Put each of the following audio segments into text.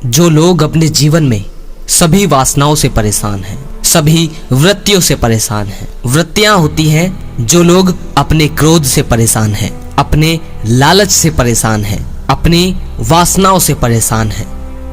जो लोग अपने जीवन में सभी वासनाओं से परेशान हैं, सभी वृत्तियों से परेशान हैं। वृत्तियां होती हैं जो लोग अपने क्रोध से परेशान हैं, अपने लालच से परेशान हैं, अपनी वासनाओं से परेशान हैं,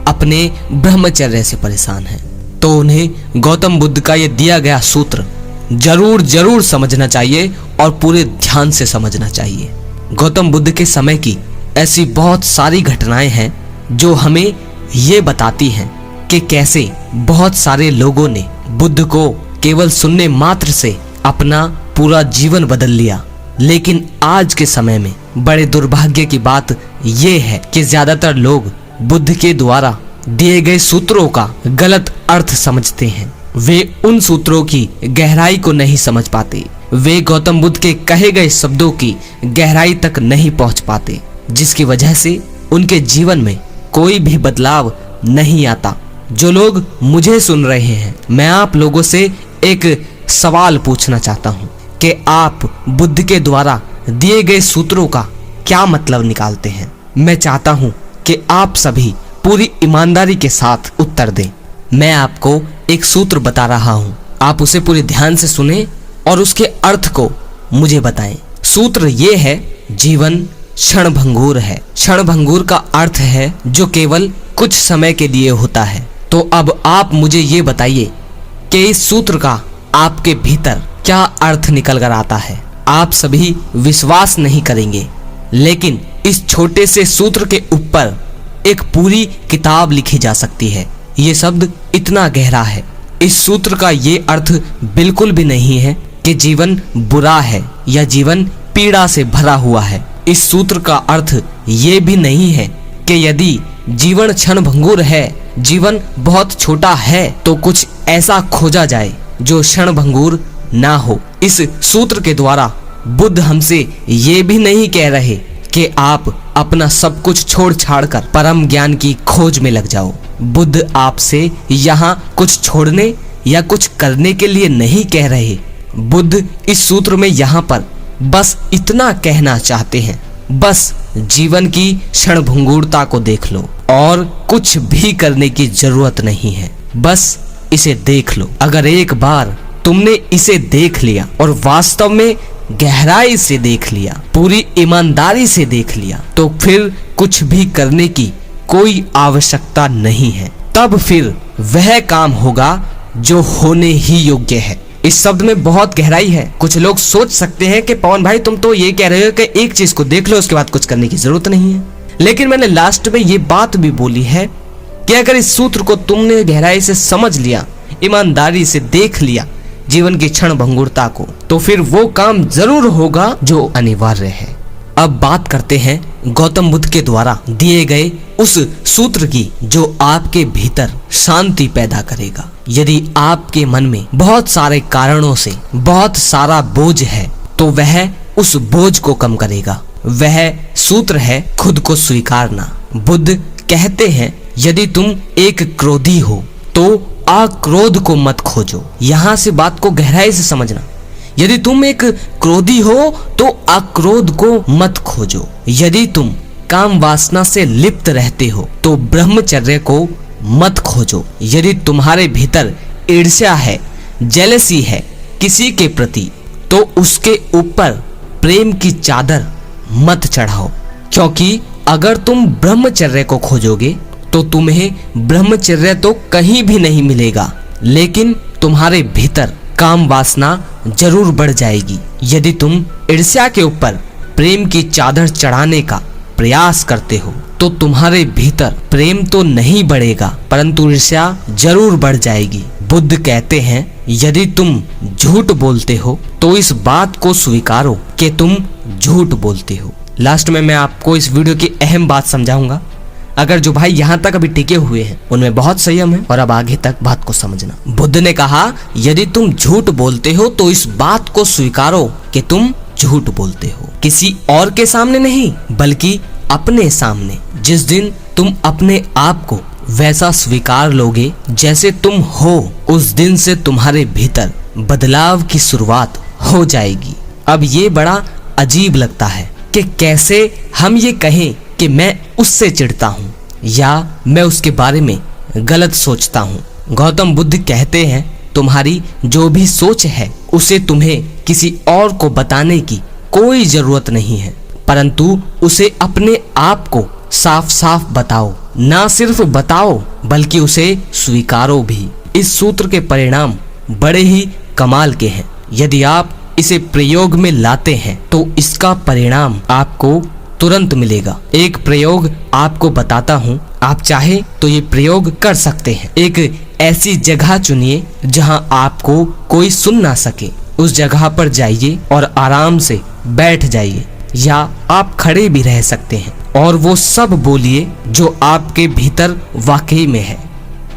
अपने ब्रह्मचर्य से परेशान हैं। तो उन्हें गौतम बुद्ध का ये दिया गया सूत्र जरूर समझना चाहिए और पूरे ध्यान से समझना चाहिए। गौतम बुद्ध के समय की ऐसी बहुत सारी घटनाएं हैं जो हमें ये बताती हैं कि कैसे बहुत सारे लोगों ने बुद्ध को केवल सुनने मात्र से अपना पूरा जीवन बदल लिया। लेकिन आज के समय में बड़े दुर्भाग्य की बात यह है कि ज्यादातर लोग बुद्ध के द्वारा दिए गए सूत्रों का गलत अर्थ समझते हैं। वे उन सूत्रों की गहराई को नहीं समझ पाते। वे गौतम बुद्ध के कहे गए शब्दों की गहराई तक नहीं पहुंच पाते, जिसकी वजह से उनके जीवन में कोई भी बदलाव नहीं आता। जो लोग मुझे सुन रहे हैं, मैं आप लोगों से एक सवाल पूछना चाहता हूं कि आप बुद्ध के द्वारा दिए गए सूत्रों का क्या मतलब निकालते हैं। मैं चाहता हूं कि आप सभी पूरी ईमानदारी के साथ उत्तर दें। मैं आपको एक सूत्र बता रहा हूं, आप उसे पूरे ध्यान से सुने और उसके अर्थ को मुझे बताएं। सूत्र ये है, जीवन क्षणभंगुर है। क्षणभंगुर का अर्थ है जो केवल कुछ समय के लिए होता है। तो अब आप मुझे ये बताइए कि इस सूत्र का आपके भीतर क्या अर्थ निकल कर आता है। आप सभी विश्वास नहीं करेंगे, लेकिन इस छोटे से सूत्र के ऊपर एक पूरी किताब लिखी जा सकती है। ये शब्द इतना गहरा है। इस सूत्र का ये अर्थ बिल्कुल भी नहीं है कि जीवन बुरा है या जीवन पीड़ा से भरा हुआ है। इस सूत्र का अर्थ ये भी नहीं है कि यदि जीवन क्षणभंगुर है, जीवन बहुत छोटा है, तो कुछ ऐसा खोजा जाए जो क्षणभंगुर ना हो। इस सूत्र के द्वारा बुद्ध हमसे ये भी नहीं कह रहे कि आप अपना सब कुछ छोड़ छाड़ कर परम ज्ञान की खोज में लग जाओ। बुद्ध आपसे यहाँ कुछ छोड़ने या कुछ करने के लिए नहीं कह रहे। बुद्ध इस सूत्र में यहाँ पर बस इतना कहना चाहते हैं, बस जीवन की क्षणभंगुरता को देख लो और कुछ भी करने की जरूरत नहीं है। बस इसे देख लो। अगर एक बार तुमने इसे देख लिया और वास्तव में गहराई से देख लिया, पूरी ईमानदारी से देख लिया, तो फिर कुछ भी करने की कोई आवश्यकता नहीं है। तब फिर वह काम होगा जो होने ही योग्य है। इस शब्द में बहुत गहराई है। कुछ लोग सोच सकते हैं कि पवन भाई तुम तो ये कह रहे हो कि एक चीज को देख लो, उसके बाद कुछ करने की जरूरत नहीं है। लेकिन मैंने लास्ट में ये बात भी बोली है कि अगर इस सूत्र को तुमने गहराई से समझ लिया, ईमानदारी से देख लिया जीवन की क्षणभंगुरता को, तो फिर वो काम जरूर होगा जो अनिवार्य है। अब बात करते हैं गौतम बुद्ध के द्वारा दिए गए उस सूत्र की जो आपके भीतर शांति पैदा करेगा। यदि आपके मन में बहुत सारे कारणों से बहुत सारा बोझ है, तो वह उस बोझ को कम करेगा। वह सूत्र है खुद को स्वीकारना। बुद्ध कहते हैं, यदि तुम एक क्रोधी हो तो आक्रोध को मत खोजो। यहाँ से बात को गहराई से समझना। यदि तुम एक क्रोधी हो तो आक्रोध को मत खोजो। यदि तुम काम वासना से लिप्त रहते हो तो ब्रह्मचर्य को मत खोजो। यदि तुम्हारे भीतर ईर्ष्या है, जेलसी है किसी के प्रति, तो उसके ऊपर प्रेम की चादर मत चढ़ाओ। क्योंकि अगर तुम ब्रह्मचर्य को खोजोगे तो तुम्हें ब्रह्मचर्य तो कहीं भी नहीं मिलेगा, लेकिन तुम्हारे भीतर काम वासना जरूर बढ़ जाएगी। यदि तुम ईर्ष्या के ऊपर प्रेम की चादर चढ़ाने का प्रयास करते हो तो तुम्हारे भीतर प्रेम तो नहीं बढ़ेगा, परंतु ईर्ष्या जरूर बढ़ जाएगी। बुद्ध कहते हैं, यदि तुम झूठ बोलते हो तो इस बात को स्वीकारो कि तुम झूठ बोलते हो। लास्ट में मैं आपको इस वीडियो की अहम बात समझाऊंगा। अगर जो भाई यहाँ तक अभी टिके हुए हैं उनमें बहुत संयम है, और अब आगे तक बात को समझना। बुद्ध ने कहा, यदि तुम झूठ बोलते हो तो इस बात को स्वीकारो कि तुम झूठ बोलते हो। किसी और के सामने नहीं, बल्कि अपने सामने। जिस दिन तुम अपने आप को वैसा स्वीकार लोगे जैसे तुम हो, उस दिन से तुम्हारे भीतर बदलाव की शुरुआत हो जाएगी। अब ये बड़ा अजीब लगता है कि कैसे हम ये कहें कि मैं उससे चिढ़ता हूँ, या मैं उसके बारे में गलत सोचता हूँ। गौतम बुद्ध कहते हैं, तुम्हारी जो भी सोच है उसे तुम्हें किसी और को बताने की कोई जरूरत नहीं है, परंतु उसे अपने आप को साफ साफ बताओ। ना सिर्फ बताओ बल्कि उसे स्वीकारो भी। इस सूत्र के परिणाम बड़े ही कमाल के हैं। यदि आप इसे प्रयोग में लाते हैं तो इसका परिणाम आपको तुरंत मिलेगा। एक प्रयोग आपको बताता हूँ, आप चाहे तो ये प्रयोग कर सकते हैं। एक ऐसी जगह चुनिए जहाँ आपको कोई सुन ना सके। उस जगह पर जाइए और आराम से बैठ जाइए, या आप खड़े भी रह सकते हैं और वो सब बोलिए जो आपके भीतर वाकई में है,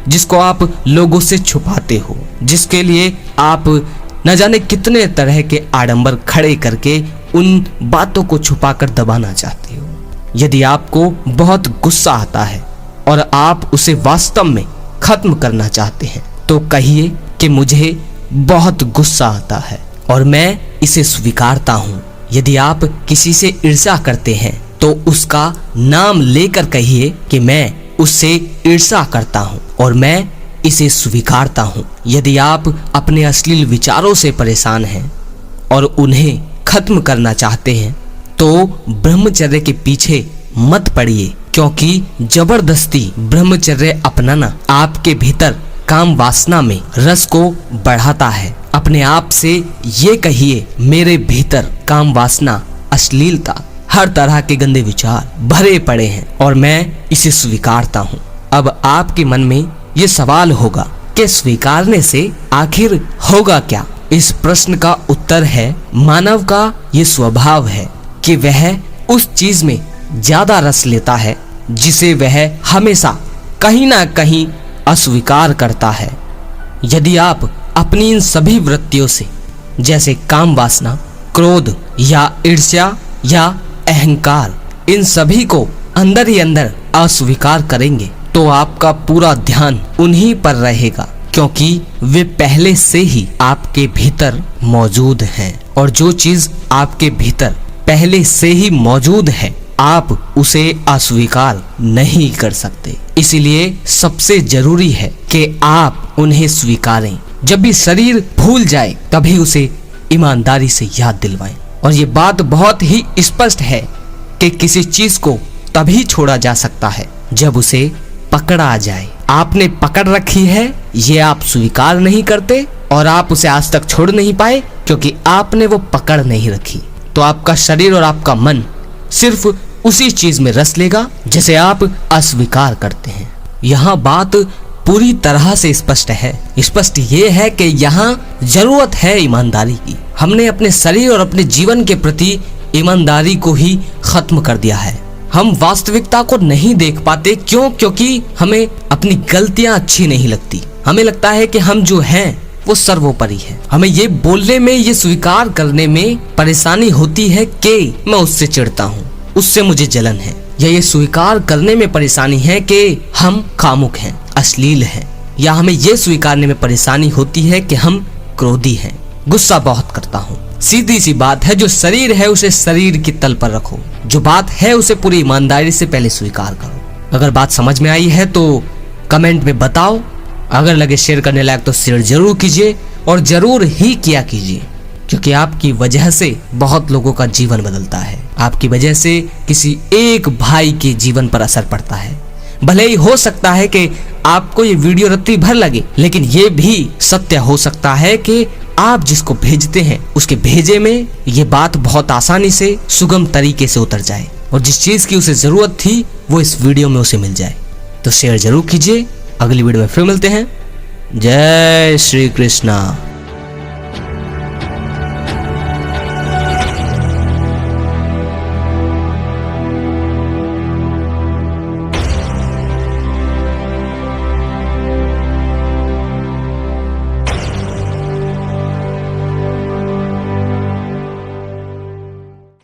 जिसको आप लोगों से छुपाते हो, जिसके लिए आप न जाने कितने तरह के आडंबर खड़े करके उन बातों को छुपाकर दबाना चाहते हो। यदि आपको बहुत गुस्सा आता है और आप उसे वास्तव में खत्म करना चाहते हैं तो कहिए कि मुझे बहुत गुस्सा आता है और मैं इसे स्वीकारता हूँ। यदि आप किसी से ईर्ष्या करते हैं तो उसका नाम लेकर कहिए कि मैं उससे ईर्ष्या करता हूँ और मैं इसे स्वीकारता हूँ। यदि आप अपने अश्लील विचारों से परेशान हैं और उन्हें खत्म करना चाहते हैं तो ब्रह्मचर्य के पीछे मत पड़िए, क्योंकि जबरदस्ती ब्रह्मचर्य अपनाना आपके भीतर काम वासना में रस को बढ़ाता है। अपने आप से ये कहिए, मेरे भीतर काम वासना, अश्लीलता, हर तरह के गंदे विचार भरे पड़े हैं और मैं इसे स्वीकारता हूँ। अब आपके मन में ये सवाल होगा कि स्वीकारने से आखिर होगा क्या? इस प्रश्न का उत्तर है, मानव का ये स्वभाव है कि वह उस चीज में ज्यादा रस लेता है जिसे वह हमेशा कहीं ना कहीं अस्वीकार करता है। यदि आप अपनी इन सभी वृत्तियों से, जैसे काम वासना, क्रोध या ईर्ष्या या अहंकार, इन सभी को अंदर ही अंदर अस्वीकार करेंगे तो आपका पूरा ध्यान उन्हीं पर रहेगा, क्योंकि वे पहले से ही आपके भीतर मौजूद हैं। और जो चीज आपके भीतर पहले से ही मौजूद है आप उसे अस्वीकार नहीं कर सकते। इसलिए सबसे जरूरी है कि आप उन्हें स्वीकारें। जब भी शरीर भूल जाए तभी उसे ईमानदारी से याद दिलवाएं। और ये बात बहुत ही स्पष्ट है कि किसी चीज को तभी छोड़ा जा सकता है जब उसे पकड़ा जाए। आपने पकड़ रखी है, ये आप स्वीकार नहीं करते और आप उसे आज तक छोड़ नहीं पाए क्योंकि आपने वो पकड़ नहीं रखी। तो आपका शरीर और आपका मन सिर्फ उसी चीज में रस लेगा जिसे आप अस्वीकार करते हैं। यहाँ बात पूरी तरह से स्पष्ट है। स्पष्ट ये है कि यहाँ जरूरत है ईमानदारी की। हमने अपने शरीर और अपने जीवन के प्रति ईमानदारी को ही खत्म कर दिया है। हम वास्तविकता को नहीं देख पाते। क्यों? क्योंकि हमें अपनी गलतियां अच्छी नहीं लगती। हमें लगता है कि हम जो हैं वो सर्वोपरि है। हमें ये बोलने में, ये स्वीकार करने में परेशानी होती है कि मैं उससे चिढ़ता हूँ, उससे मुझे जलन है, या ये स्वीकार करने में परेशानी है कि हम कामुक हैं, अश्लील हैं, या हमें ये स्वीकारने में परेशानी होती है कि हम क्रोधी हैं, गुस्सा बहुत करता हूँ। सीधी सी बात है, जो शरीर है उसे शरीर की तल पर रखो, जो बात है उसे पूरी ईमानदारी से पहले स्वीकार करो। अगर बात समझ में आई है तो कमेंट में बताओ। अगर लगे शेयर करने लायक तो शेयर जरूर कीजिए और जरूर ही किया कीजिए, क्योंकि आपकी वजह से बहुत लोगों का जीवन बदलता है। आपकी वजह से किसी एक भाई के जीवन पर असर पड़ता है। भले ही हो सकता है कि आपको ये वीडियो रत्ती भर लगे, लेकिन ये भी सत्य हो सकता है कि आप जिसको भेजते हैं उसके भेजे में ये बात बहुत आसानी से, सुगम तरीके से उतर जाए और जिस चीज की उसे जरूरत थी वो इस वीडियो में उसे मिल जाए। तो शेयर जरूर कीजिए। अगली वीडियो में फिर मिलते हैं। जय श्री कृष्णा।